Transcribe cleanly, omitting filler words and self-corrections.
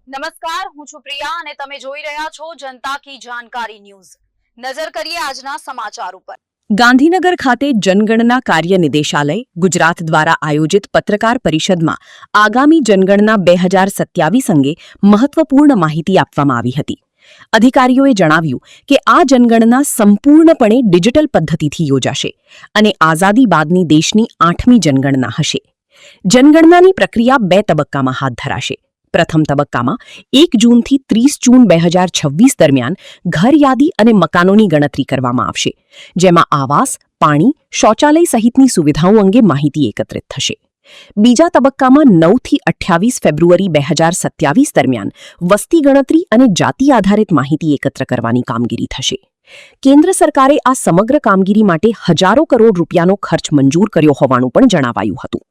નમસ્કાર, હું છું પ્રિયા અને તમે જોઈ રહ્યા છો જનતા કી જાણકારી ન્યૂઝ। નજર કરીએ આજના સમાચાર ઉપર। ગાંધીનગર ખાતે જનગણના કાર્ય નિદેશાલય ગુજરાત દ્વારા આયોજિત પત્રકાર પરિષદમાં આગામી જનગણના 2027 અંગે મહત્વપૂર્ણ માહિતી આપવામાં આવી હતી। અધિકારીઓએ જણાવ્યું કે આ જનગણના સંપૂર્ણપણે ડિજિટલ પદ્ધતિથી યોજાશે અને આઝાદી બાદની દેશની 8મી જનગણના હશે। જનગણનાની પ્રક્રિયા 2 તબક્કામાં હાથ ધરાશે। પ્રથમ તબક્કામાં 1 જૂનથી 30 જૂન 2026 દરમિયાન ઘર યાદી અને મકાનોની ગણતરી કરવામાં આવશે, જેમાં આવાસ, પાણી, શૌચાલય સહિતની સુવિધાઓ અંગે માહિતી એકત્રિત થશે। બીજા તબક્કામાં 9 થી 28 ફેબ્રુઆરી 2027 દરમિયાન વસ્તી ગણતરી અને જાતિ આધારિત માહિતી એકત્ર કરવાની કામગીરી થશે। કેન્દ્ર સરકારે આ સમગ્ર કામગીરી માટે હજારો કરોડ રૂપિયાનો ખર્ચ મંજૂર કર્યો હોવાનું પણ જણાવાયું હતું।